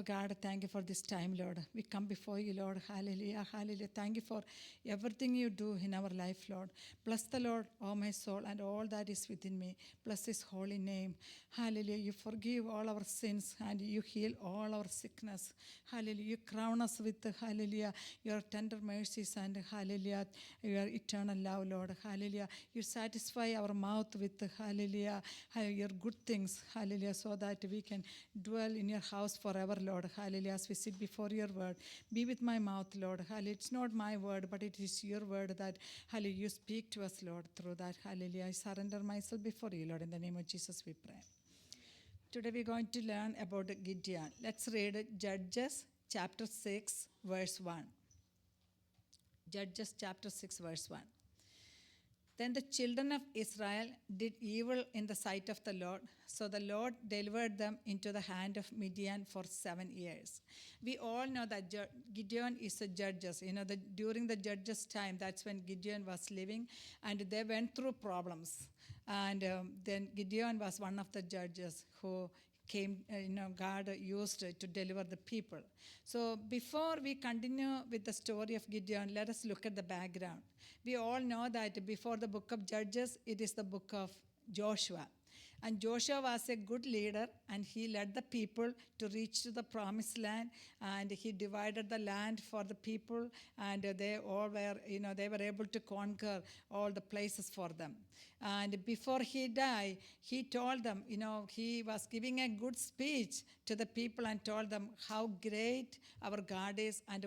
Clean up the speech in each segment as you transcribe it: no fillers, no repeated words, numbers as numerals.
God, thank you for this time, Lord. We come before you, Lord. Hallelujah, hallelujah. Thank you for everything you do in our life, Lord. Bless the Lord, oh my soul, and all that is within me. Bless his holy name. Hallelujah. You forgive all our sins and you heal all our sickness. Hallelujah. You crown us with, hallelujah, your tender mercies and, hallelujah, your eternal love, Lord. Hallelujah. You satisfy our mouth with, hallelujah, your good things. Hallelujah. So that we can dwell in your house forever, Lord. Hallelujah. As we sit before your word, be with my mouth, Lord. Hallelujah. It's not my word, but it is your word that, hallelujah, you speak to us, Lord, through that. Hallelujah. I surrender myself before you, Lord. In the name of Jesus, we pray. Today we're going to learn about Gideon. Let's read Judges chapter 6, verse 1. Judges chapter 6, verse 1. Then the children of Israel did evil in the sight of the Lord. So the Lord delivered them into the hand of Midian for 7 years. We all know that Gideon is a judges. During the judges' time, that's when Gideon was living, and they went through problems. And then Gideon was one of the judges who came, God used to deliver the people. So before we continue with the story of Gideon, let us look at the background. We all know that before the book of Judges, it is the book of Joshua. And Joshua was a good leader, and he led the people to reach to the promised land, and he divided the land for the people, and they all were, they were able to conquer all the places for them. And before he died, he told them, he was giving a good speech to the people and told them how great our God is and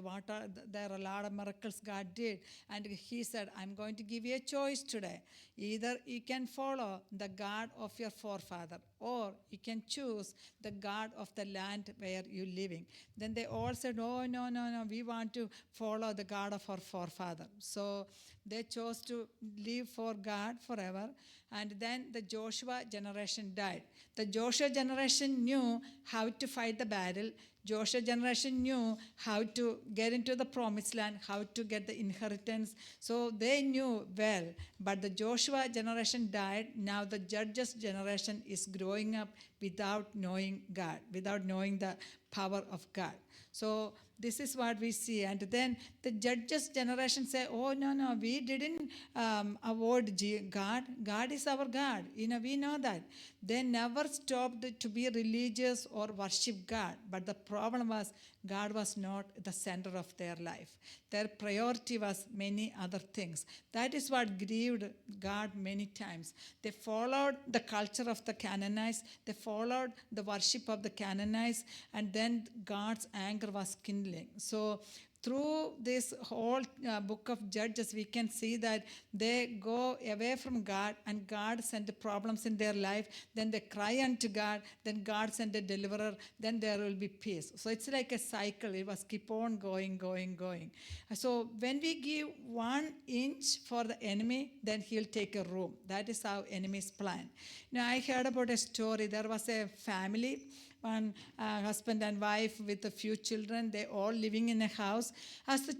there are a lot of miracles God did. And he said, I'm going to give you a choice today. Either you can follow the God of your forefather, or you can choose the God of the land where you're living. Then they all said, oh, no, we want to follow the God of our forefather. So they chose to live for God forever. And then the Joshua generation died. The Joshua generation knew how to fight the battle. Joshua generation knew how to get into the promised land, how to get the inheritance. So they knew well. But the Joshua generation died. Now the Judges generation is growing up without knowing God, without knowing the power of God. So this is what we see. And then the Judges generation say, oh, no, we didn't avoid God. God is our God. We know that. They never stopped to be religious or worship God. But the problem was God was not the center of their life. Their priority was many other things. That is what grieved God many times. They followed the culture of the Canaanites. They followed the worship of the Canaanites. And then God's anger was kindling. So through this whole book of Judges, we can see that they go away from God, and God sent problems in their life. Then they cry unto God. Then God sent a deliverer. Then there will be peace. So it's like a cycle. It was keep on going. So when we give 1 inch for the enemy, then he'll take a room. That is how enemies plan. Now I heard about a story. There was a family, one husband and wife with a few children. They all living in a house. As the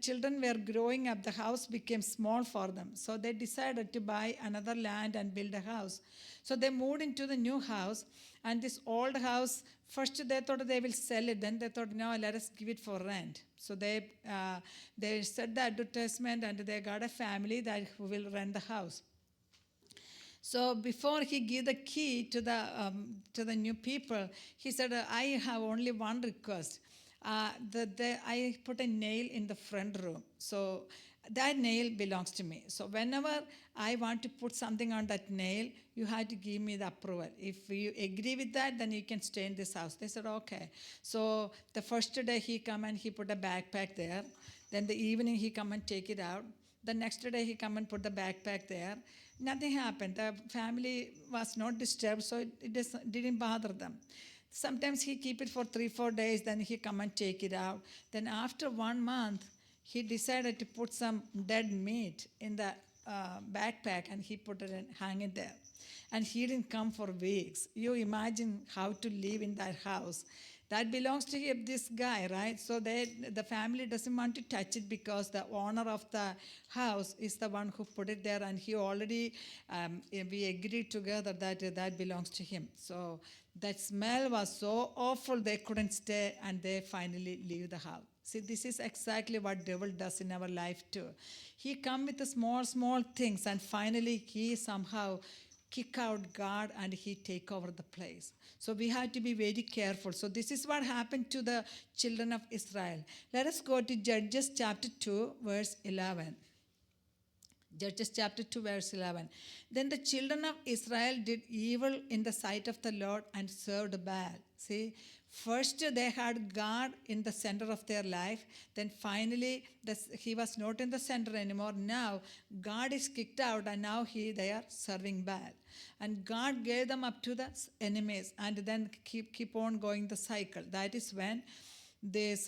children were growing up, the house became small for them. So they decided to buy another land and build a house. So they moved into the new house, and this old house, first they thought they will sell it. Then they thought, no, let us give it for rent. So they set the advertisement, and they got a family that who will rent the house. So before he gave the key to the new people, he said, I have only one request. I put a nail in the front room. So that nail belongs to me. So whenever I want to put something on that nail, you have to give me the approval. If you agree with that, then you can stay in this house. They said, okay. So the first day he come and he put a backpack there. Then the evening he come and take it out. The next day he come and put the backpack there. Nothing happened. The family was not disturbed, so it didn't bother them. Sometimes he keep it for 3-4 days, then he come and take it out. Then after 1 month, he decided to put some dead meat in the backpack, and he put it and hang it there. And he didn't come for weeks. You imagine how to live in that house. That belongs to him, this guy, right? So the family doesn't want to touch it because the owner of the house is the one who put it there, and he already, we agreed together that belongs to him. So That smell was so awful they couldn't stay and they finally leave the house. See, this is exactly what devil does in our life too. He come with the small things and finally he somehow kick out God and he take over the place. So we have to be very careful. So this is what happened to the children of Israel. Let us go to Judges chapter 2 verse 11. Judges chapter 2, verse 11. Then the children of Israel did evil in the sight of the Lord and served Baal. See, first they had God in the center of their life. Then finally, he was not in the center anymore. Now, God is kicked out and now they are serving Baal. And God gave them up to the enemies and then keep on going the cycle. That is when this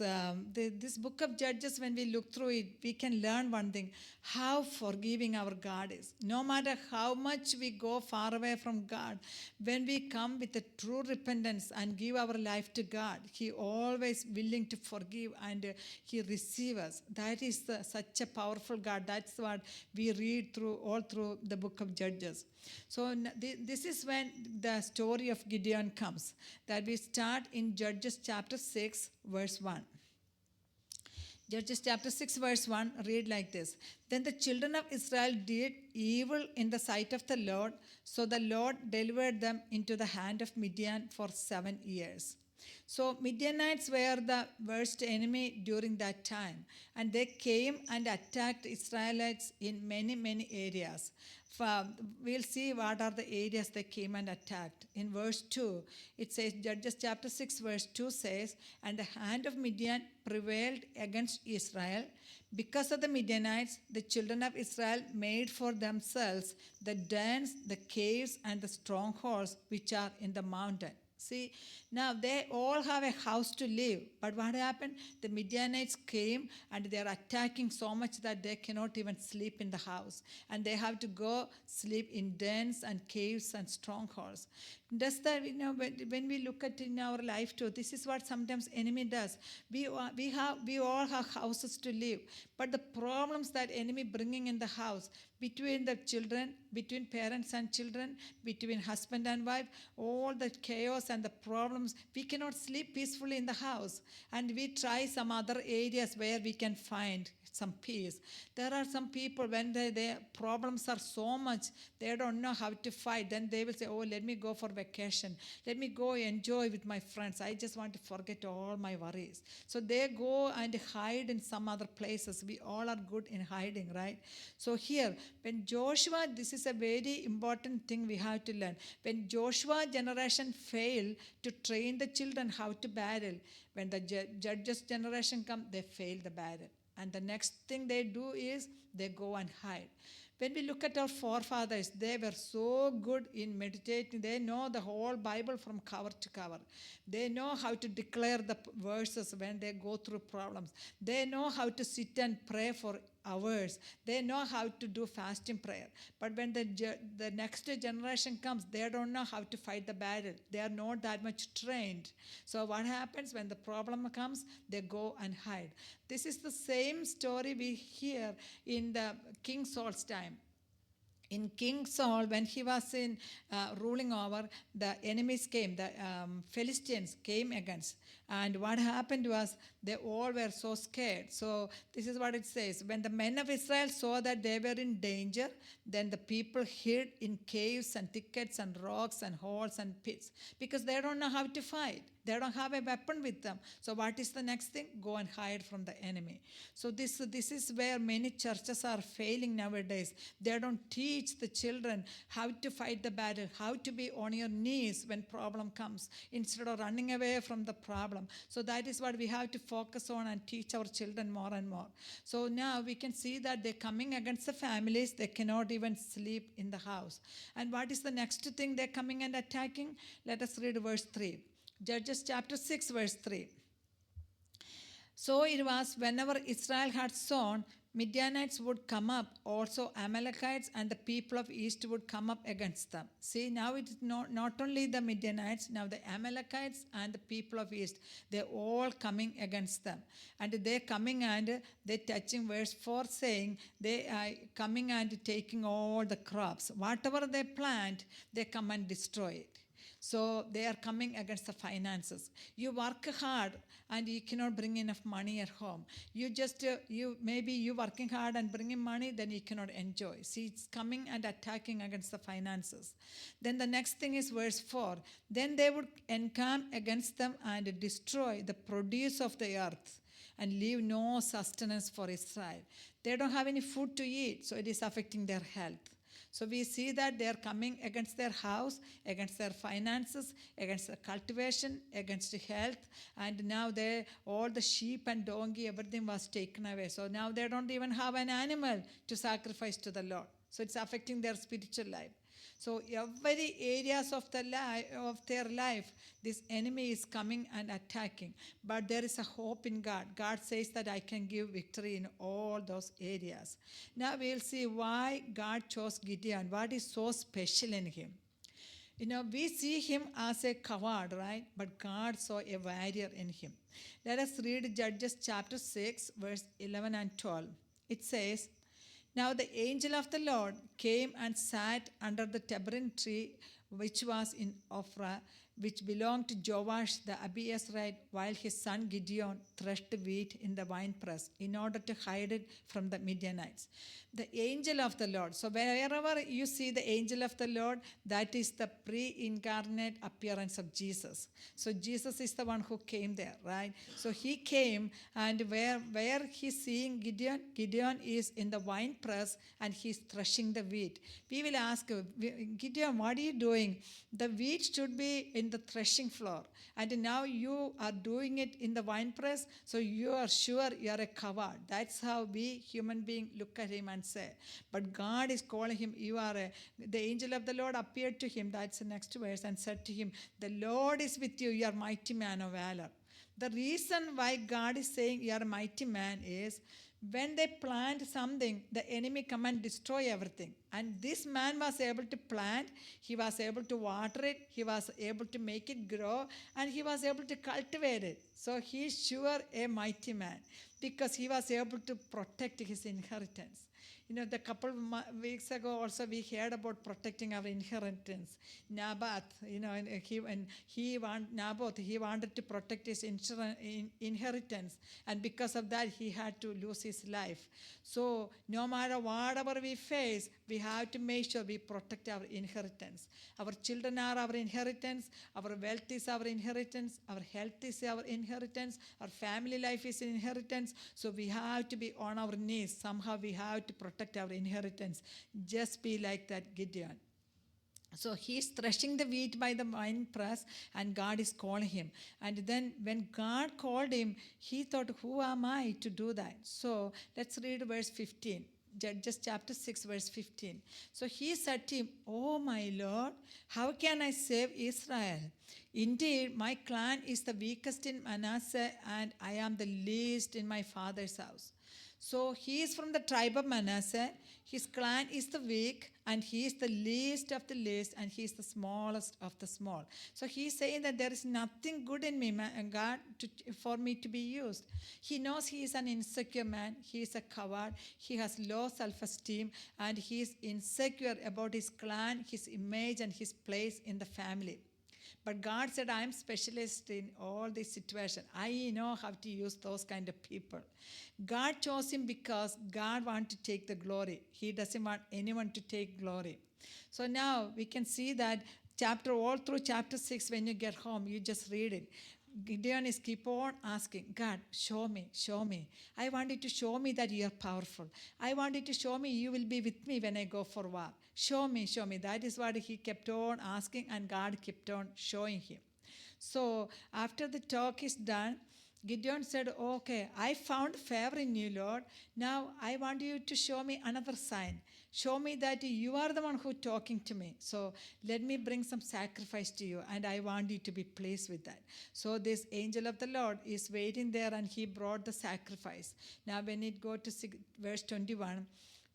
book of Judges, when we look through it, we can learn one thing: how forgiving our God is. No matter how much we go far away from God, when we come with a true repentance and give our life to God, He always willing to forgive and He receives us. That is such a powerful God. That's what we read all through the book of Judges. So this is when the story of Gideon comes. That we start in Judges chapter 6, verse 1. Judges chapter 6 verse 1 read like this. Then the children of Israel did evil in the sight of the Lord, so the Lord delivered them into the hand of Midian for 7 years. So Midianites were the worst enemy during that time, and they came and attacked Israelites in many areas. We'll see what are the areas they came and attacked. In verse 2, it says, Judges chapter 6 verse 2 says, and the hand of Midian prevailed against Israel. Because of the Midianites, the children of Israel made for themselves the dens, the caves, and the strongholds which are in the mountain. See, now they all have a house to live. But what happened? The Midianites came and they are attacking so much that they cannot even sleep in the house. And they have to go sleep in dens and caves and strongholds. Does that, when we look at in our life too, this is what sometimes enemy does. We all have houses to live. But the problems that enemy bringing in the house, between the children, between parents and children, between husband and wife, all the chaos and the problems, we cannot sleep peacefully in the house. And we try some other areas where we can find some peace. There are some people, when their problems are so much, they don't know how to fight. Then they will say, oh, let me go for vacation. Let me go enjoy with my friends. I just want to forget all my worries. So they go and hide in some other places. We all are good in hiding, right? So here, when Joshua, this is a very important thing we have to learn. When Joshua generation failed to train the children how to battle, when the judges generation come, they fail the battle. And the next thing they do is they go and hide. When we look at our forefathers, they were so good in meditating. They know the whole Bible from cover to cover. They know how to declare the verses when they go through problems. They know how to sit and pray for hours. They know how to do fasting prayer. But when the next generation comes, they don't know how to fight the battle. They are not that much trained. So what happens when the problem comes? They go and hide. This is the same story we hear in the King Saul's time. In King Saul, when he was ruling over, the enemies came, the Philistines came against. And what happened was they all were so scared. So this is what it says. When the men of Israel saw that they were in danger, then the people hid in caves and thickets and rocks and holes and pits, because they don't know how to fight. They don't have a weapon with them. So what is the next thing? Go and hide from the enemy. So this is where many churches are failing nowadays. They don't teach the children how to fight the battle, how to be on your knees when problem comes, instead of running away from the problem. So that is what we have to focus on and teach our children more and more. So now we can see that they're coming against the families. They cannot even sleep in the house. And what is the next thing they're coming and attacking? Let us read verse 3. Judges chapter 6 verse 3. So it was, whenever Israel had sown, Midianites would come up, also Amalekites and the people of east would come up against them. See, now it is not only the Midianites, now the Amalekites and the people of east, they're all coming against them. And they're coming and they're touching verse 4 saying, they are coming and taking all the crops. Whatever they plant, they come and destroy it. So they are coming against the finances. You work hard and you cannot bring enough money at home. You working hard and bringing money, then you cannot enjoy. See, it's coming and attacking against the finances. Then the next thing is verse 4. Then they would encamp against them and destroy the produce of the earth and leave no sustenance for Israel. They don't have any food to eat, so it is affecting their health. So we see that they are coming against their house, against their finances, against the cultivation, against the health, and now all the sheep and donkey, everything was taken away. So now they don't even have an animal to sacrifice to the Lord. So it's affecting their spiritual life. So every areas of their life, this enemy is coming and attacking. But there is a hope in God. God says that I can give victory in all those areas. Now we'll see why God chose Gideon. What is so special in him? We see him as a coward, right? But God saw a warrior in him. Let us read Judges chapter 6, verse 11 and 12. It says, now the angel of the Lord came and sat under the terebinth tree which was in Ophrah, which belonged to Joash the Abiezrite, while his son Gideon threshed wheat in the winepress in order to hide it from the Midianites. The angel of the Lord. So wherever you see the angel of the Lord, that is the pre-incarnate appearance of Jesus. So Jesus is the one who came there, right? So he came, and where he's seeing Gideon, Gideon is in the winepress and he's threshing the wheat. We will ask, Gideon, what are you doing? The wheat should be in the threshing floor, and now you are doing it in the winepress, so you are sure you are a coward. That's how we human beings look at him and say. But God is calling him, the angel of the Lord appeared to him, that's the next verse, and said to him, the Lord is with you, you are mighty man of valor. The reason why God is saying you are a mighty man is, when they plant something, the enemy come and destroy everything. And this man was able to plant, he was able to water it, he was able to make it grow, and he was able to cultivate it. So he is sure a mighty man, because he was able to protect his inheritance. The couple of weeks ago also we heard about protecting our inheritance. Naboth, he wanted to protect his inheritance, and because of that he had to lose his life. So no matter whatever we face, we have to make sure we protect our inheritance. Our children are our inheritance, our wealth is our inheritance, our health is our inheritance, our family life is inheritance. So we have to be on our knees. Somehow we have to protect our inheritance. Just be like that Gideon. So he's threshing the wheat by the winepress, and God is calling him. And then when God called him, he thought, who am I to do that? So let's read verse 15. Judges chapter 6, verse 15. So he said to him, oh my Lord, how can I save Israel? Indeed, my clan is the weakest in Manasseh, and I am the least in my father's house. So he is from the tribe of Manasseh. His clan is the weak, and he is the least of the least, and he is the smallest of the small. So he is saying that there is nothing good in me, God, for me to be used. He knows he is an insecure man. He is a coward. He has low self-esteem, and he is insecure about his clan, his image, and his place in the family. But God said, I am specialist in all these situations. I know how to use those kind of people. God chose him because God wants to take the glory. He doesn't want anyone to take glory. So now we can see that all through chapter 6, when you get home, you just read it. Gideon is keep on asking, God, show me, show me. I want you to show me that you are powerful. I want you to show me you will be with me when I go for war. Show me, show me. That is what he kept on asking, and God kept on showing him. So after the talk is done, Gideon said, okay, I found favor in you, Lord. Now I want you to show me another sign. Show me that you are the one who talking to me. So let me bring some sacrifice to you, and I want you to be pleased with that. So this angel of the Lord is waiting there, and he brought the sacrifice. Now when it go to verse 21,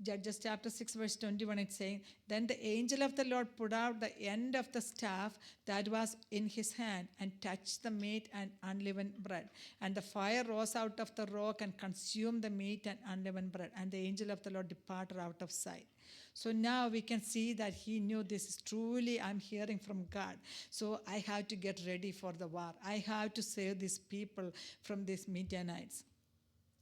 Judges chapter 6 verse 21, it's saying, then the angel of the Lord put out the end of the staff that was in his hand and touched the meat and unleavened bread. And the fire rose out of the rock and consumed the meat and unleavened bread. And the angel of the Lord departed out of sight. So now we can see that he knew this is truly, I'm hearing from God. So I have to get ready for the war. I have to save these people from these Midianites.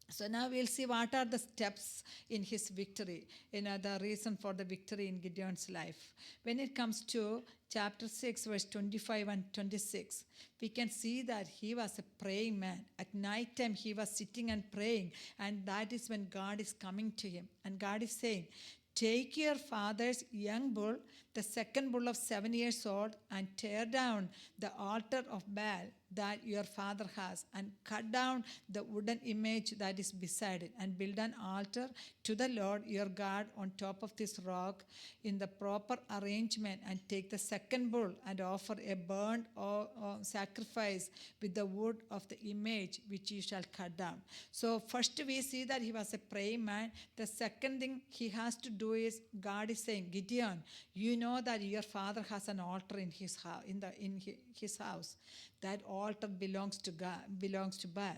So now we'll see what are the steps in his victory, the reason for the victory in Gideon's life. When it comes to chapter 6, verse 25 and 26, we can see that he was a praying man. At night time, he was sitting and praying, and that is when God is coming to him. And God is saying, take your father's young bull, the second bull of 7 years old, and tear down the altar of Baal that your father has, and cut down the wooden image that is beside it, and build an altar to the Lord your God on top of this rock in the proper arrangement, and take the second bull and offer a burnt or sacrifice with the wood of the image which you shall cut down. So first we see that he was a praying man. The second thing he has to do is, God is saying, Gideon, you know that your father has an altar in his house, in his house. That altar belongs to God, belongs to Baal.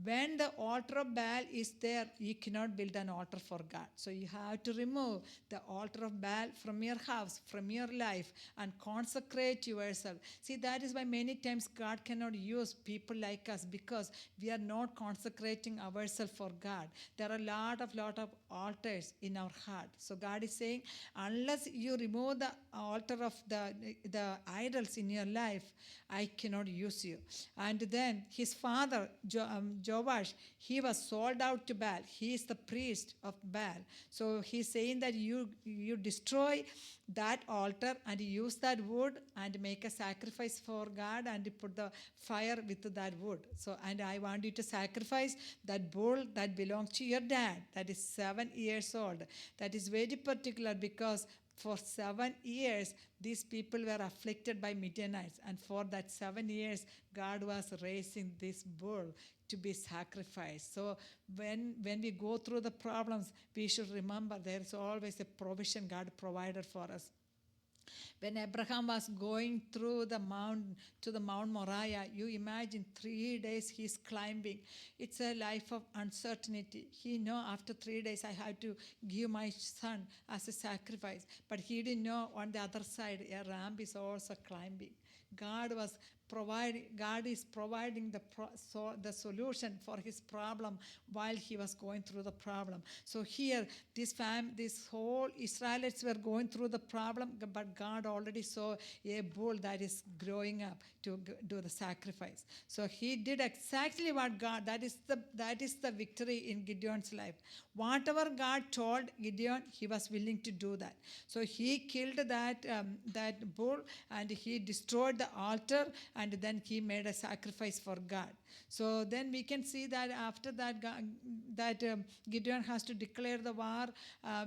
When the altar of Baal is there, you cannot build an altar for God. So you have to remove the altar of Baal from your house, from your life, and consecrate yourself. See, that is why many times God cannot use people like us, because we are not consecrating ourselves for God. There are a lot of altars in our heart. So God is saying, unless you remove the altar of the idols in your life, I cannot use you. And then his father, Joash, he was sold out to Baal. He is the priest of Baal. So he's saying that you destroy that altar and use that wood and make a sacrifice for God and put the fire with that wood. So, and I want you to sacrifice that bull that belongs to your dad, that is 7 years old. That is very particular, because for 7 years, these people were afflicted by Midianites. And for that 7 years, God was raising this bull to be sacrificed. So when we go through the problems, we should remember there is always a provision God provided for us. When Abraham was going through the Mount Moriah, you imagine 3 days he's climbing. It's a life of uncertainty. He know after 3 days I have to give my son as a sacrifice. But he didn't know on the other side a ram is also climbing. God is providing the solution for his problem while he was going through the problem. So here, this whole Israelites were going through the problem, but God already saw a bull that is growing up to do the sacrifice. So he did exactly what God, that is the victory in Gideon's life. Whatever God told Gideon, he was willing to do that. So he killed that bull, and he destroyed the altar, and then he made a sacrifice for God. So then we can see that after that, Gideon has to declare the war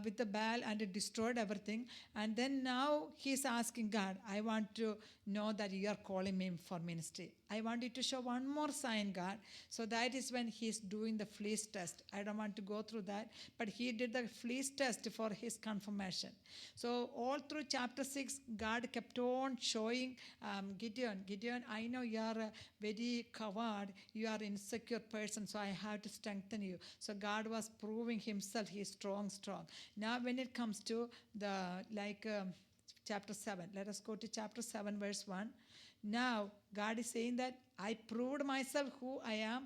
with the Baal, and it destroyed everything. And then now he's asking God, I want to know that you are calling me for ministry. I want you to show one more sign, God. So that is when he's doing the fleece test. I don't want to go through that, but he did the fleece test for his confirmation. So all through chapter 6, God kept on showing Gideon, I know you are a very coward, you are an insecure person, so I have to strengthen you. So God was proving himself, he is strong. Now when it comes to chapter 7, let us go to chapter 7 verse 1. Now, God is saying that I proved myself who I am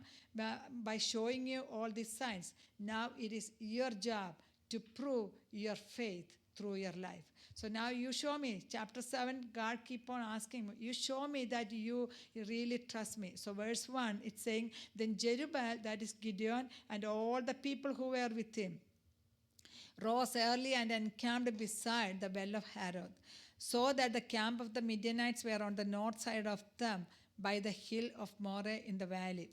by showing you all these signs. Now it is your job to prove your faith through your life. So now you show me. Chapter 7, God keep on asking, you show me that you really trust me. So verse 1, it's saying, then Jerubbaal, that is Gideon, and all the people who were with him, rose early and encamped beside the well of Harod, so that the camp of the Midianites were on the north side of them by the hill of Moreh in the valley.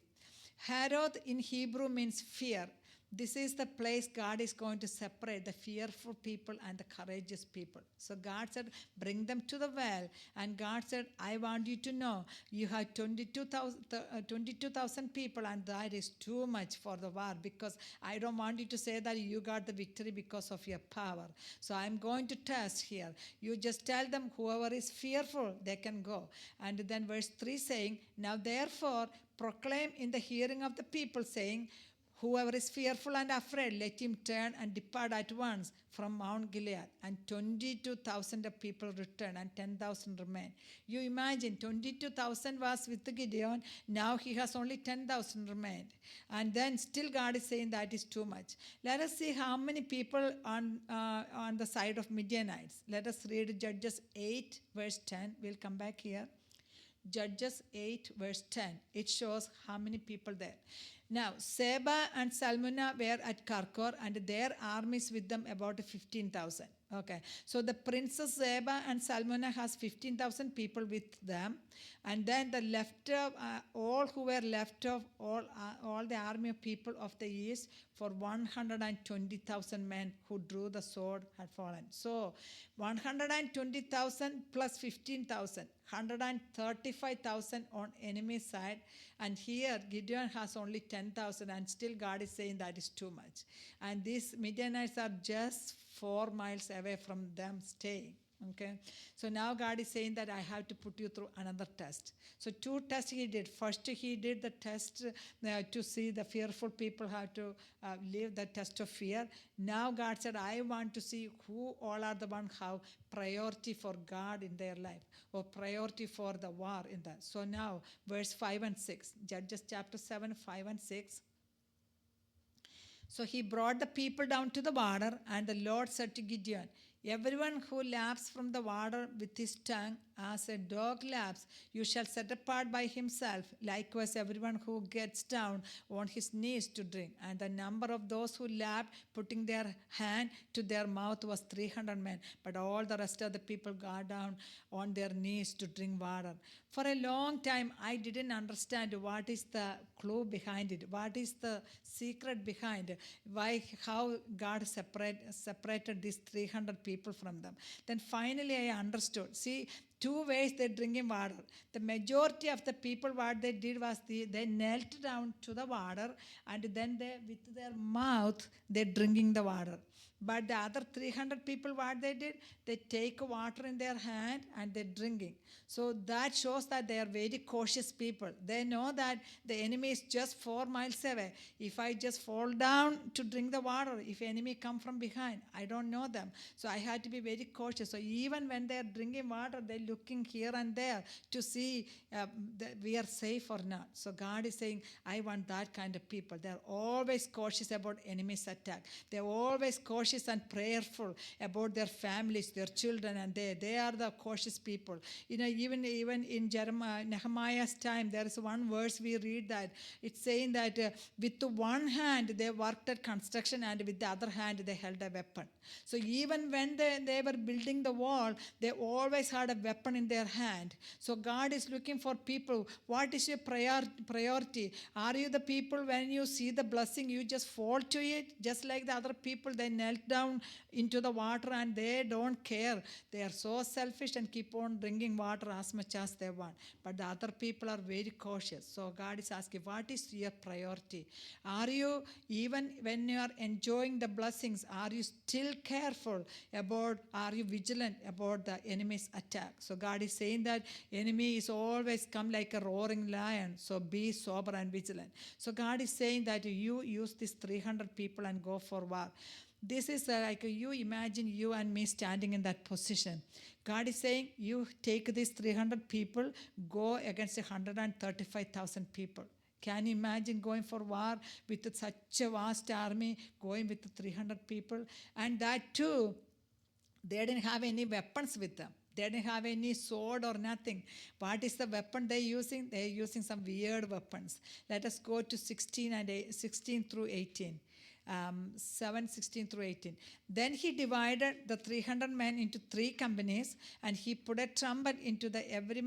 Harod in Hebrew means fear. This is the place God is going to separate the fearful people and the courageous people. So God said, bring them to the well. And God said, I want you to know you have 22,000 people, and that is too much for the war, because I don't want you to say that you got the victory because of your power. So I'm going to test here. You just tell them whoever is fearful, they can go. And then verse 3 saying, now therefore proclaim in the hearing of the people, saying, whoever is fearful and afraid, let him turn and depart at once from Mount Gilead. And 22,000 of people returned, and 10,000 remained. You imagine, 22,000 was with Gideon. Now he has only 10,000 remained. And then still God is saying that is too much. Let us see how many people on the side of Midianites. Let us read Judges 8, verse 10. We'll come back here. Judges 8, verse 10. It shows how many people there. Now, Seba and Salmunna were at Karkor, and their armies with them about 15,000. Okay, so the princes Seba and Salmunna has 15,000 people with them, and then the left of all who were left of all the army of people of the east, for 120,000 men who drew the sword had fallen. So 120,000 plus 15,000, 135,000 on enemy side, and here Gideon has only 10,000, and still God is saying that is too much. And these Midianites are just 4 miles away from them staying. Okay, so now God is saying that I have to put you through another test. So 2 tests he did. First he did the test to see the fearful people how to live the test of fear. Now God said, I want to see who all are the one have priority for God in their life, or priority for the war in that. So now verse 5 and 6, Judges chapter 7, 5 and 6. So he brought the people down to the water, and the Lord said to Gideon, everyone who laps from the water with his tongue as a dog laps, you shall set apart by himself. Likewise, everyone who gets down on his knees to drink. And the number of those who lapped, putting their hand to their mouth, was 300 men. But all the rest of the people got down on their knees to drink water. For a long time, I didn't understand what is the clue behind it, what is the secret behind it, how God separated these 300 people from them. Then finally I understood. See, 2 ways they're drinking water. The majority of the people, what they did was they knelt down to the water, and then they, with their mouth, they're drinking the water. But the other 300 people, what they did, they take water in their hand and they're drinking. So that shows that they are very cautious people. They know that the enemy is just 4 miles away. If I just fall down to drink the water, if enemy come from behind, I don't know them. So I had to be very cautious. So even when they're drinking water, they're looking here and there to see that we are safe or not. So God is saying, I want that kind of people. They're always cautious about enemy's attack. They're always cautious and prayerful about their families, their children, and they are the cautious people. You know, even in Nehemiah's time, there is one verse we read that it's saying that with one hand they worked at construction, and with the other hand they held a weapon. So even when they were building the wall, they always had a weapon in their hand. So God is looking for people. What is your priority? Are you the people when you see the blessing, you just fall to it? Just like the other people, they knelt down into the water and they don't care. They are so selfish and keep on drinking water as much as they want. But the other people are very cautious. So God is asking, what is your priority? Are you, even when you are enjoying the blessings, are you still careful about, are you vigilant about the enemy's attack? So God is saying that enemy is always come like a roaring lion. So be sober and vigilant. So God is saying that you use these 300 people and go for war. This is like you imagine you and me standing in that position. God is saying, you take these 300 people, go against 135,000 people. Can you imagine going for war with such a vast army, going with 300 people? And that too, they didn't have any weapons with them. They didn't have any sword or nothing. What is the weapon they're using? They're using some weird weapons. Let us go to 16 through 18. 7:16 through 18. Then he divided the 300 men into 3 companies, and he put a trumpet into every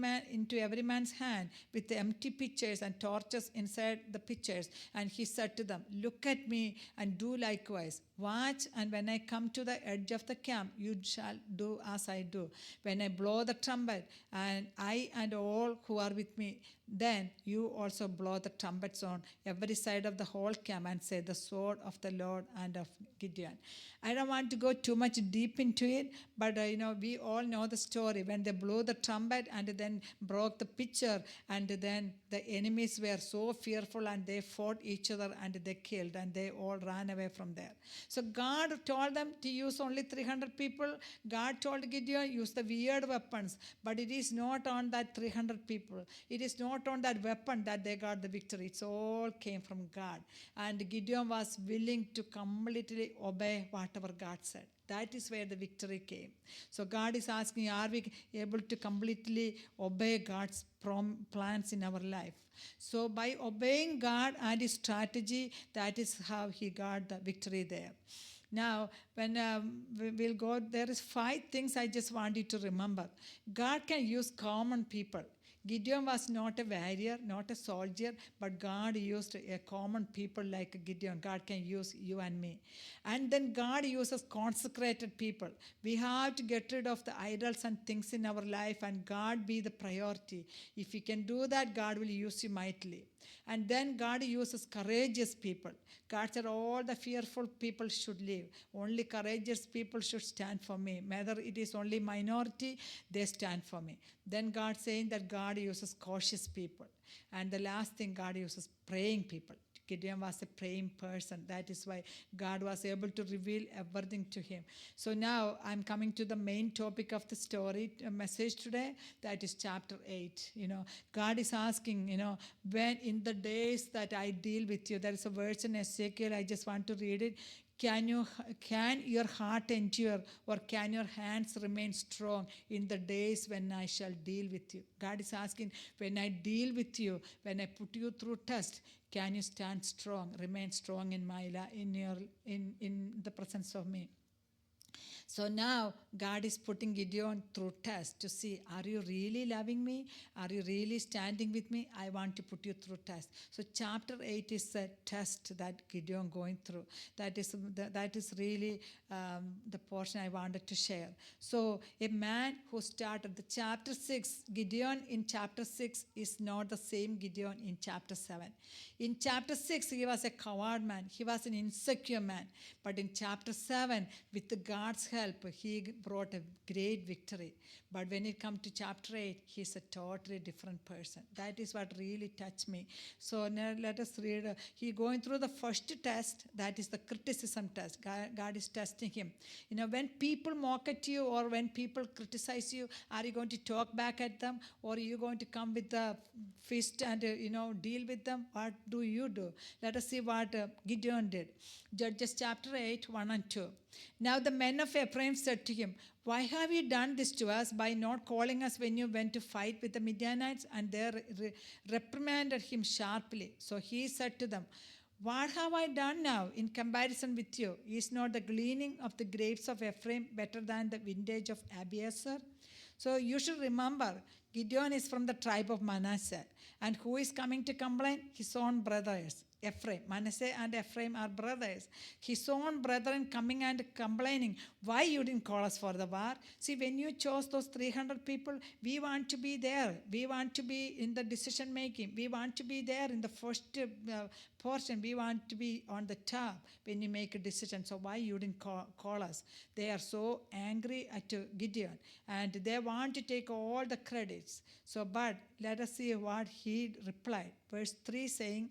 man's hand with the empty pitchers and torches inside the pitchers. And he said to them, "Look at me and do likewise. Watch, and when I come to the edge of the camp, you shall do as I do. When I blow the trumpet, and I and all who are with me, then you also blow the trumpets on every side of the whole camp and say, the sword of the Lord and of Gideon." I don't want to go too much deep into it, but we all know the story. When they blew the trumpet and then broke the pitcher, and then the enemies were so fearful and they fought each other and they killed and they all ran away from there. So God told them to use only 300 people. God told Gideon, use the weird weapons, but it is not on that 300 people. It is not on that weapon that they got the victory. It's all came from God. And Gideon was willing to completely obey whatever God said. That is where the victory came. So God is asking, are we able to completely obey God's plans in our life? So by obeying God and his strategy, that is how he got the victory there. Now, when we'll go, there is 5 things I just want you to remember. God can use common people. Gideon was not a warrior, not a soldier, but God used a common people like Gideon. God can use you and me. And then God uses consecrated people. We have to get rid of the idols and things in our life and God be the priority. If you can do that, God will use you mightily. And then God uses courageous people. God said all the fearful people should leave. Only courageous people should stand for me. Whether it is only minority, they stand for me. Then God saying that God uses cautious people. And the last thing, God uses praying people. Gideon was a praying person. That is why God was able to reveal everything to him. So now I'm coming to the main topic of the story message today. That is chapter 8. God is asking, when in the days that I deal with you, there is a verse in Ezekiel, I just want to read it. Can your heart endure, or can your hands remain strong in the days when I shall deal with you? God is asking, when I deal with you, when I put you through test, can you stand strong, remain strong in the presence of me? So now God is putting Gideon through test to see, are you really loving me? Are you really standing with me? I want to put you through test. So chapter 8 is a test that Gideon going through. That is really the portion I wanted to share. So a man who started the chapter 6, Gideon in chapter 6 is not the same Gideon in chapter 7. In chapter 6, he was a coward man. He was an insecure man. But in chapter 7, with God's help, he brought a great victory. But when it comes to chapter 8, he's a totally different person. That is what really touched me. So now let us read. He going through the first test, that is the criticism test. God is testing him. When people mock at you or when people criticize you, are you going to talk back at them, or are you going to come with the fist and deal with them? What do you do? Let us see what Gideon did. Judges chapter 8, 1 and 2. Now the men of Ephraim said to him, "Why have you done this to us by not calling us when you went to fight with the Midianites?" And they reprimanded him sharply. So he said to them, "What have I done now in comparison with you? Is not the gleaning of the grapes of Ephraim better than the vintage of Abiezer?" So you should remember, Gideon is from the tribe of Manasseh. And who is coming to complain? His own brothers. Ephraim. Manasseh and Ephraim are brothers. His own brethren coming and complaining, "Why you didn't call us for the war?" See, when you chose those 300 people, we want to be there. We want to be in the decision making. We want to be there in the first portion. We want to be on the top when you make a decision. So why you didn't call us? They are so angry at Gideon, and they want to take all the credits. So, but let us see what he replied. Verse 3 saying,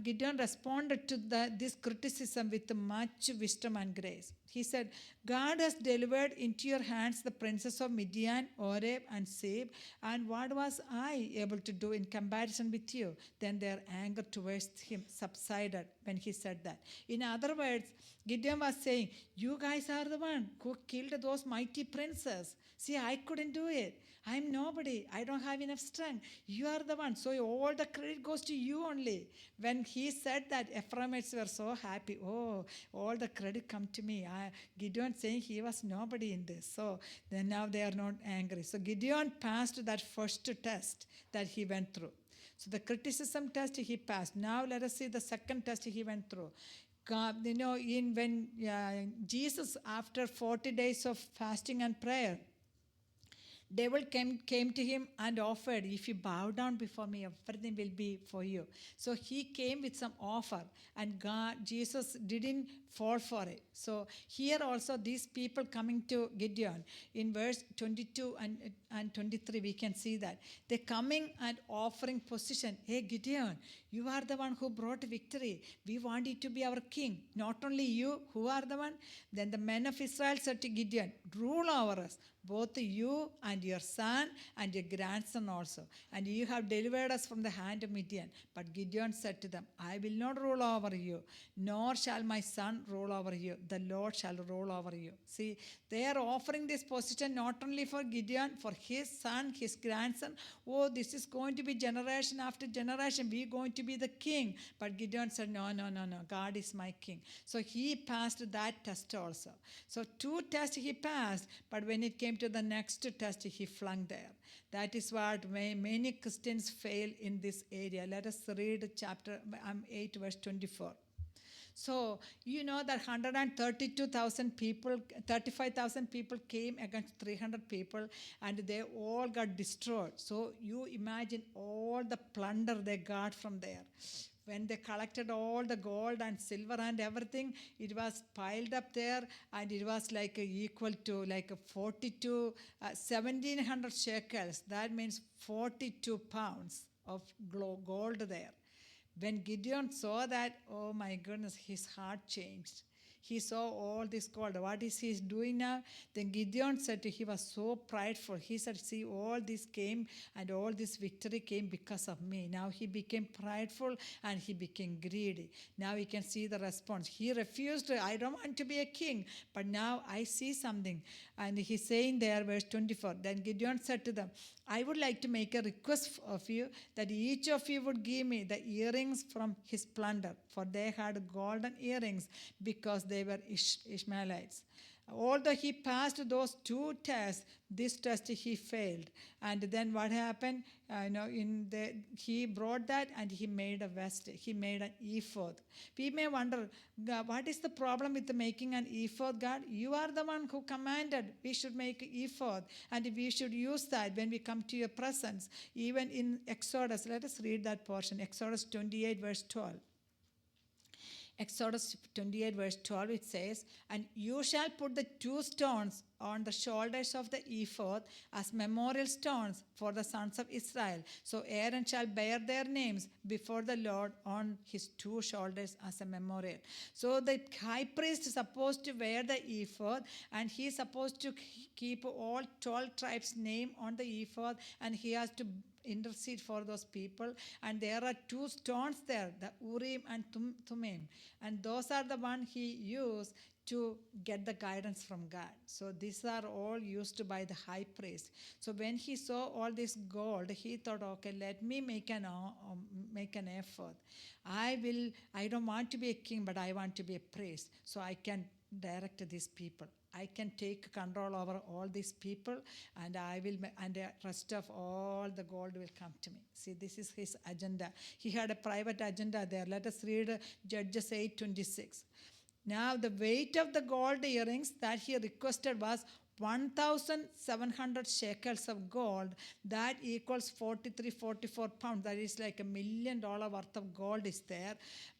Gideon responded to this criticism with much wisdom and grace. He said, God has delivered into your hands the princes of Midian, Oreb, and Seb, and what was I able to do in comparison with you? Then their anger towards him subsided when he said that. In other words, Gideon was saying, you guys are the one who killed those mighty princes. See, I couldn't do it. I'm nobody. I don't have enough strength. You are the one. So all the credit goes to you only. When he said that, Ephraimites were so happy. Oh, all the credit come to me. Gideon saying he was nobody in this. So then now they are not angry. So Gideon passed that first test that he went through. So the criticism test he passed. Now let us see the second test he went through. God, when Jesus, after 40 days of fasting and prayer, devil came to him and offered, if you bow down before me, everything will be for you. So he came with some offer, and Jesus didn't fall for it. So here also these people coming to Gideon, in verse 22 and 23, we can see that. They're coming and offering position. Hey Gideon, you are the one who brought victory. We want you to be our king. Not only you, who are the one? Then the men of Israel said to Gideon, rule over us, both you and your son and your grandson also. And you have delivered us from the hand of Midian. But Gideon said to them, I will not rule over you, nor shall my son rule over you. The Lord shall rule over you. See, they are offering this position not only for Gideon, for his son, his grandson. Oh, this is going to be generation after generation. We are going to be the king. But Gideon said, no. God is my king. So he passed that test also. So 2 tests he passed, but when it came to the next test, he flung there. That is what many Christians fail in this area. Let us read chapter 8, verse 24. So, you know that 132,000 people, 35,000 people came against 300 people, and they all got destroyed. So, you imagine all the plunder they got from there. When they collected all the gold and silver and everything, it was piled up there, and it was like equal to like 1,700 shekels. That means 42 pounds of gold there. When Gideon saw that, oh my goodness, his heart changed. He saw all this gold. What is he doing now? Then Gideon said, he was so prideful. He said, see, all this came and all this victory came because of me. Now he became prideful and he became greedy. Now we can see the response. He refused, I don't want to be a king, but now I see something. And he's saying there, verse 24, then Gideon said to them, I would like to make a request of you that each of you would give me the earrings from his plunder, for they had golden earrings because they were Ishmaelites. Although he passed those 2 tests, this test he failed. And then what happened? He brought that and he made a vest. He made an ephod. We may wonder, what is the problem with making an ephod, God? You are the one who commanded we should make an ephod, and we should use that when we come to your presence. Even in Exodus, let us read that portion. Exodus 28, verse 12. Exodus 28, verse 12, it says, and you shall put the 2 stones on the shoulders of the ephod as memorial stones for the sons of Israel. So Aaron shall bear their names before the Lord on his 2 shoulders as a memorial. So the high priest is supposed to wear the ephod, and he is supposed to keep all 12 tribes' name on the ephod, and he has to intercede for those people. And there are 2 stones there, the Urim and Thummim, and those are the one he used to get the guidance from God. So these are all used by the high priest. So when he saw all this gold, he thought, okay, let me make an effort. I don't want to be a king, but I want to be a priest, so I can direct these people. I can take control over all these people, and the rest of all the gold will come to me. See, this is his agenda. He had a private agenda there. Let us read Judges 8:26. Now the weight of the gold earrings that he requested was 1,700 shekels of gold, that equals 43, 44 pounds. That is like $1 million worth of gold is there.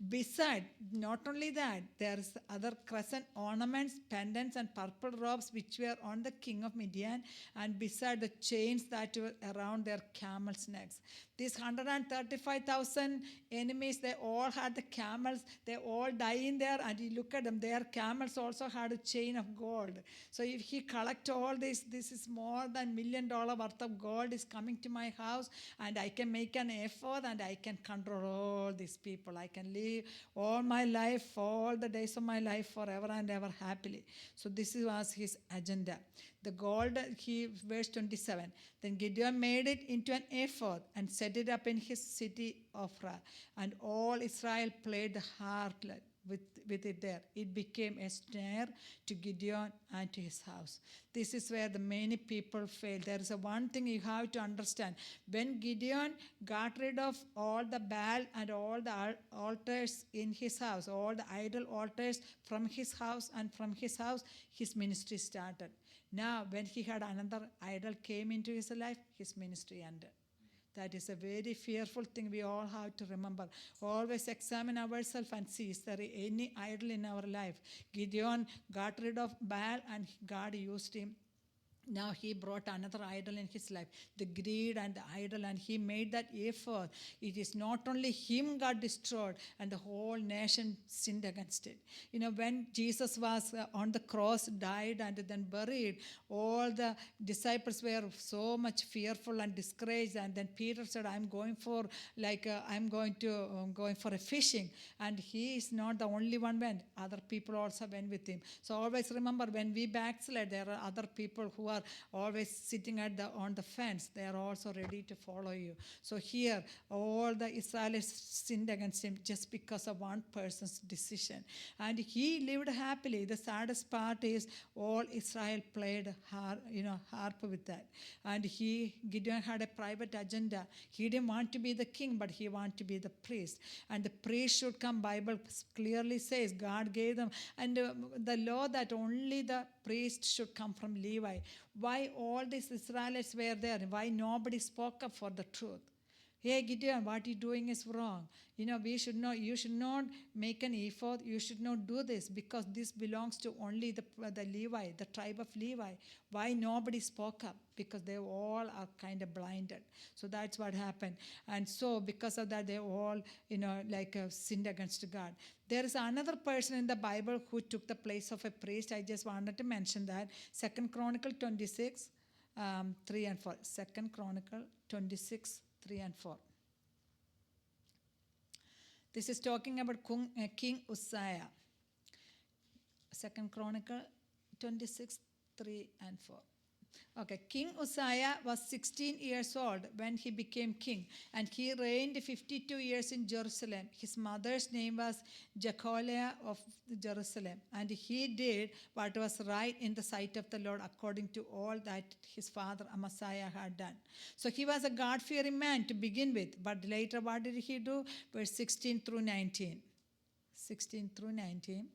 Beside, not only that, there is other crescent ornaments, pendants, and purple robes which were on the king of Midian, and beside the chains that were around their camels' necks. These 135,000 enemies, they all had the camels, they all die in there, and you look at them, their camels also had a chain of gold. So if he collect all this is more than $1 million worth of gold is coming to my house, and I can make an effort and I can control all these people. I can live all my life, all the days of my life forever and ever happily. So this was his agenda. The gold, verse 27, then Gideon made it into an ephod and set it up in his city Ophrah, and all Israel played the harlot with it there. It became a snare to Gideon and to his house. This is where the many people fail. There is one thing you have to understand. When Gideon got rid of all the Baal and all the altars in his house, all the idol altars from his house, and from his house, his ministry started. Now, when he had another idol came into his life, his ministry ended. That is a very fearful thing we all have to remember. Always examine ourselves and see, is there any idol in our life? Gideon got rid of Baal and God used him. Now he brought another idol in his life, the greed and the idol, and he made that effort. It is not only him got destroyed, and the whole nation sinned against it. When Jesus was on the cross, died, and then buried, all the disciples were so much fearful and discouraged. And then Peter said, I'm going for a fishing. And he is not the only one went. Other people also went with him. So always remember, when we backslide, there are other people who are always sitting on the fence. They are also ready to follow you. So here, all the Israelites sinned against him just because of one person's decision. And he lived happily. The saddest part is all Israel played harp with that. And Gideon had a private agenda. He didn't want to be the king, but he wanted to be the priest. And the priest should come. Bible clearly says God gave them. And the law that only the priest should come from Levi. Why all these Israelites were there? Why nobody spoke up for the truth? Hey Gideon, what you're doing is wrong. You should not make an effort. You should not do this, because this belongs to only the Levi, the tribe of Levi. Why nobody spoke up? Because they all are kind of blinded. So that's what happened. And so because of that, they all, sinned against God. There is another person in the Bible who took the place of a priest. I just wanted to mention that. 2 Chronicle 26, 3 and 4. 2 Chronicle 26, 3 and 4. This is talking about King Uzziah. 2 Chronicle 26, 3 and 4. Okay, King Uzziah was 16 years old when he became king, and he reigned 52 years in Jerusalem. His mother's name was Jecoliah of Jerusalem, and he did what was right in the sight of the Lord according to all that his father Amaziah had done. So he was a God-fearing man to begin with, but later what did he do? Verse 16 through 19. 16 through 19.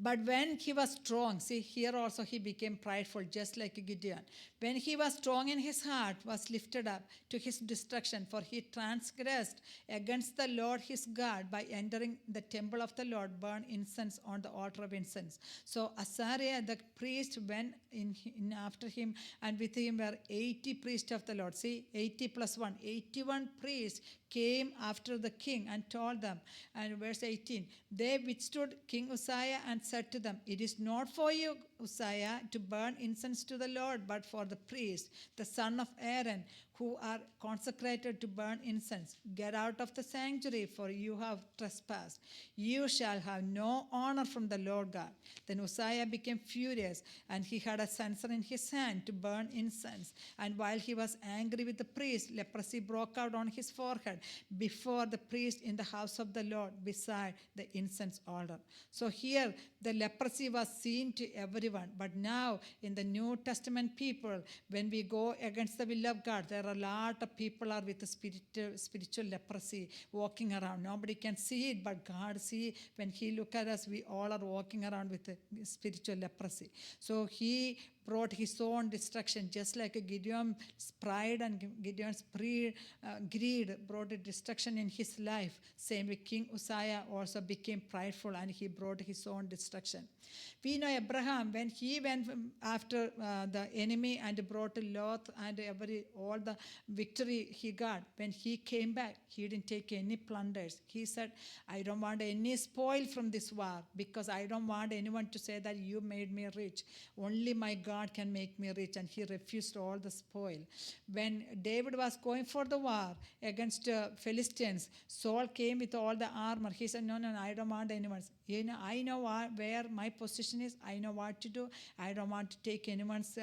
But when he was strong, see here also he became prideful, just like Gideon. When he was strong in his heart, was lifted up to his destruction, for he transgressed against the Lord his God by entering the temple of the Lord, burned incense on the altar of incense. So Azariah the priest went in after him, and with him were 80 priests of the Lord. See, 80 plus 1, 81 priests came after the king and told them. And verse 18, they withstood King Uzziah and said to them, it is not for you, Uzziah, to burn incense to the Lord, but for the priest, the son of Aaron, who are consecrated to burn incense. Get out of the sanctuary, for you have trespassed. You shall have no honor from the Lord God. Then Uzziah became furious, and he had a censer in his hand to burn incense. And while he was angry with the priest, leprosy broke out on his forehead before the priest in the house of the Lord beside the incense altar. So here the leprosy was seen to everyone. everyone. But now in the New Testament people, when we go against the will of God, there are a lot of people are with spiritual leprosy walking around. Nobody can see it, but God see. When He look at us, we all are walking around with spiritual leprosy. So He brought His own destruction, just like Gideon's pride and Gideon's greed brought a destruction in his life. Same with King Uzziah also became prideful and he brought his own destruction. We know Abraham, when he went after the enemy and brought Lot and all the victory he got, when he came back, he didn't take any plunders. He said, I don't want any spoil from this war because I don't want anyone to say that you made me rich. Only my God can make me rich. And he refused all the spoil. When David was going for the war against Philistines, Saul came with all the armor. He said, no, I don't want anyone's. I know where my position is. I know what to do. I don't want to take anyone's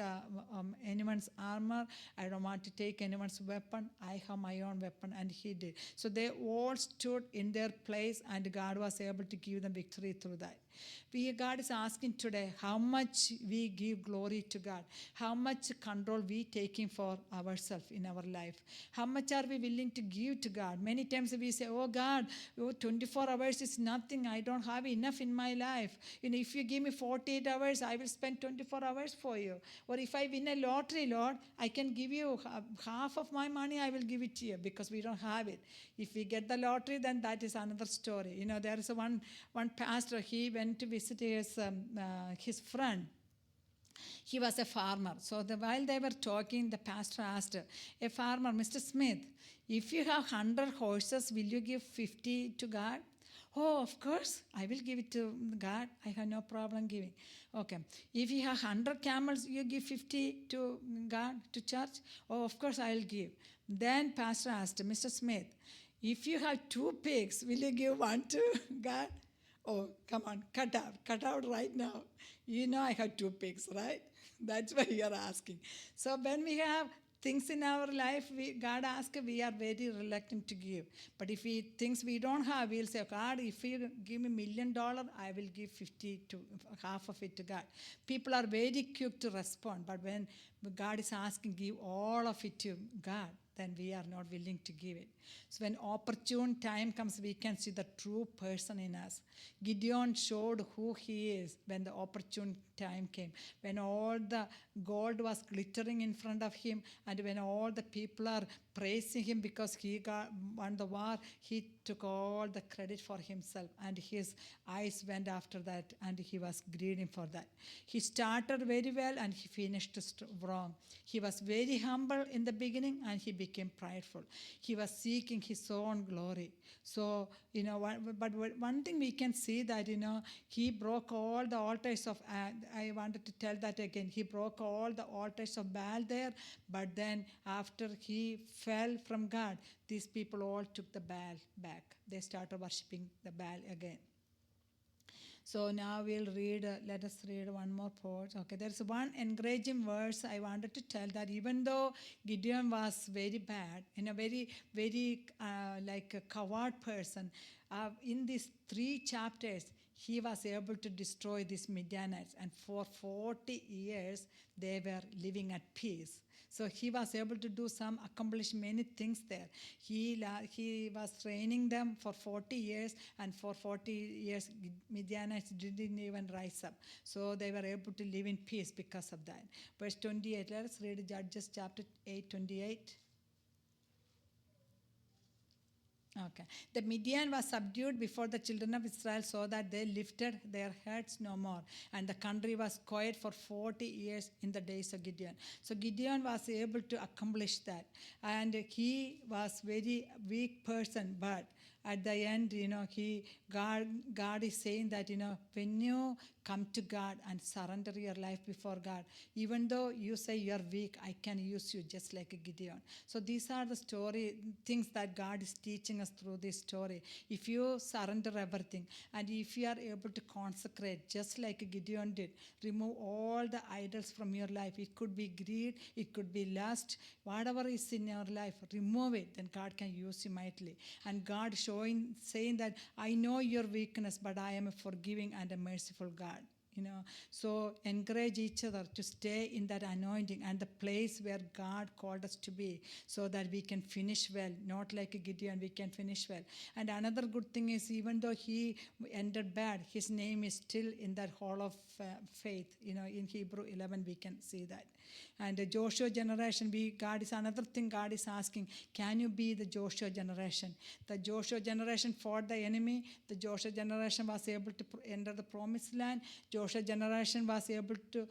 armor. I don't want to take anyone's weapon. I have my own weapon. And he did. So they all stood in their place and God was able to give them victory through that. God is asking today how much we give glory to God, how much control we taking for ourselves in our life, how much are we willing to give to God. Many times we say, oh God, 24 hours is nothing, I don't have enough in my life. If you give me 48 hours, I will spend 24 hours for you. Or if I win a lottery, Lord, I can give you half of my money, I will give it to you because we don't have it. If we get the lottery, then that is another story. There is one pastor, he went to visit his friend. He was a farmer. So while they were talking, the pastor asked a farmer, Mr. Smith, if you have 100 horses, will you give 50 to God? Oh, of course, I will give it to God. I have no problem giving. Okay. If you have 100 camels, you give 50 to God, to church? Oh, of course, I will give. Then pastor asked, Mr. Smith, if you have 2 pigs, will you give 1 to God? Oh, come on, cut out right now. I have 2 pigs, right? That's why you are asking. So when we have things in our life, God asks, we are very reluctant to give. But if things we don't have, we'll say, God, if you give me $1 million, I will give 50 to half of it to God. People are very quick to respond. But when God is asking, give all of it to God, then we are not willing to give it. So when opportune time comes, we can see the true person in us. Gideon showed who he is when the opportune time came. When all the gold was glittering in front of him and when all the people are praising him because he won the war, he took all the credit for himself and his eyes went after that and he was greedy for that. He started very well and he finished wrong. He was very humble in the beginning and he became prideful. He was seeking his own glory. So, but one thing we can see that, he broke all the altars of, I wanted to tell that again, he broke all the altars of Baal there, but then after he fell from God, these people all took the Baal back. They started worshipping the Baal again. So now let us read one more part. Okay, there's one encouraging verse I wanted to tell that even though Gideon was very bad, a very, very like a coward person, in these 3 chapters, he was able to destroy these Midianites. And for 40 years, they were living at peace. So he was able to accomplish many things there. He was training them for 40 years, and for 40 years, Midianites didn't even rise up. So they were able to live in peace because of that. Verse 28, let us read Judges chapter 8, 28. Okay. The Midian was subdued before the children of Israel so that they lifted their heads no more. And the country was quiet for 40 years in the days of Gideon. So Gideon was able to accomplish that. And he was very weak person, but at the end, God is saying that, when you come to God and surrender your life before God, even though you say you're weak, I can use you just like a Gideon. So these are the things that God is teaching us through this story. If you surrender everything and if you are able to consecrate just like Gideon did, remove all the idols from your life. It could be greed, it could be lust, whatever is in your life, remove it, then God can use you mightily. And God saying that I know your weakness, but I am a forgiving and a merciful God. So encourage each other to stay in that anointing and the place where God called us to be, so that we can finish well, not like a Gideon, we can finish well. And another good thing is, even though he ended bad, his name is still in that hall of faith. In Hebrew 11 we can see that. And the Joshua generation, God is another thing God is asking, can you be the Joshua generation? The Joshua generation fought the enemy. The Joshua generation was able to enter the promised land. Joshua generation was able to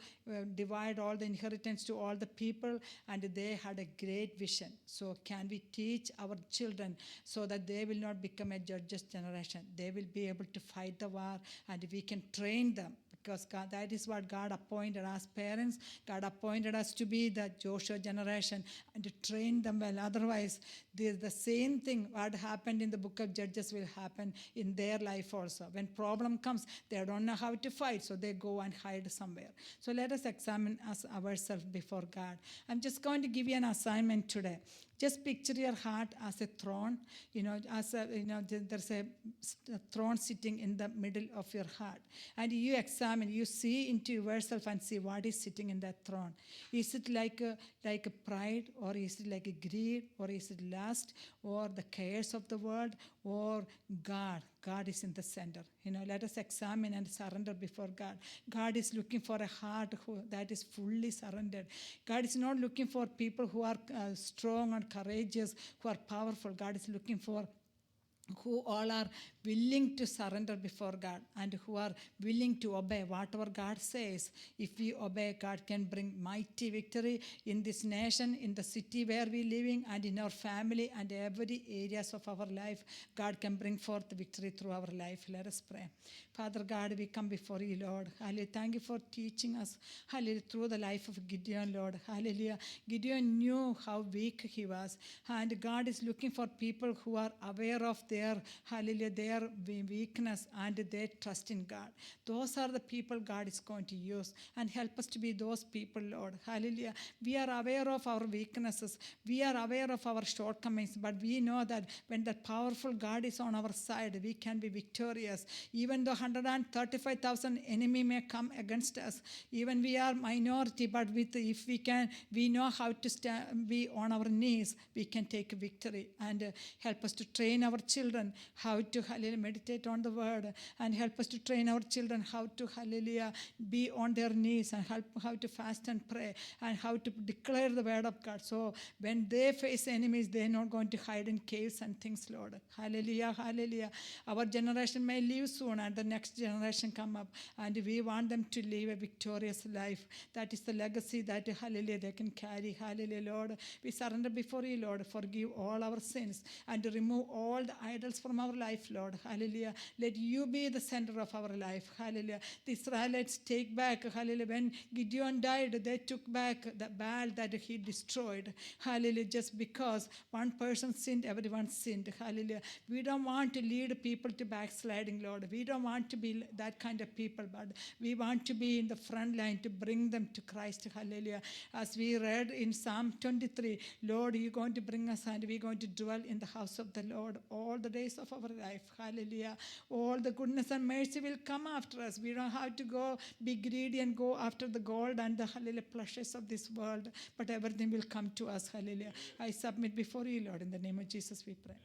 divide all the inheritance to all the people, and they had a great vision. So can we teach our children so that they will not become a judges generation? They will be able to fight the war, and we can train them, because that is what God appointed as parents. God appointed us to be the Joshua generation and to train them well. Otherwise, the same thing what happened in the book of Judges will happen in their life also. When problem comes, they don't know how to fight, so they go and hide somewhere. So let us examine ourselves before God. I'm just going to give you an assignment today. Just picture your heart as a throne. There's a throne sitting in the middle of your heart. And you examine, you see into yourself and see what is sitting in that throne. Is it like a pride, or is it like a greed, or is it lust, or the cares of the world, or God? God is in the center. Let us examine and surrender before God. God is looking for a heart that is fully surrendered. God is not looking for people who are strong and courageous, who are powerful. God is looking for who all are willing to surrender before God, and who are willing to obey whatever God says. If we obey, God can bring mighty victory in this nation, in the city where we are living, and in our family and every areas of our life. God can bring forth victory through our life. Let us pray. Father God, we come before you, Lord. Hallelujah. Thank you for teaching us, hallelujah, through the life of Gideon, Lord. Hallelujah. Gideon knew how weak he was, and God is looking for people who are aware of their weakness, and they trust in God. Those are the people God is going to use, and help us to be those people, Lord. Hallelujah. We are aware of our weaknesses. We are aware of our shortcomings, but we know that when that powerful God is on our side, we can be victorious. Even though 135,000 enemy may come against us, even we are minority, but if we know how to be on our knees, we can take victory. And help us to train our children how to, hallelujah, meditate on the word, and help us to train our children how to, hallelujah, be on their knees, and how to fast and pray, and how to declare the word of God. So when they face enemies, they're not going to hide in caves and things, Lord. Hallelujah, hallelujah. Our generation may leave soon, and the next generation come up, and we want them to live a victorious life. That is the legacy that, hallelujah, they can carry. Hallelujah, Lord. We surrender before you, Lord. Forgive all our sins, and remove all the idols from our life, Lord. Hallelujah. Let you be the center of our life. Hallelujah. The Israelites take back, hallelujah, when Gideon died, they took back the Baal that he destroyed. Hallelujah. Just because one person sinned, everyone sinned. Hallelujah. We don't want to lead people to backsliding, Lord. We don't want to be that kind of people, but we want to be in the front line to bring them to Christ. Hallelujah. As we read in Psalm 23, Lord, you're going to bring us, and we're going to dwell in the house of the Lord all the days of our life. Hallelujah. All the goodness and mercy will come after us. We don't have to go be greedy and go after the gold and the, hallelujah, pleasures of this world, but everything will come to us. Hallelujah. I submit before you, Lord. In the name of Jesus we pray.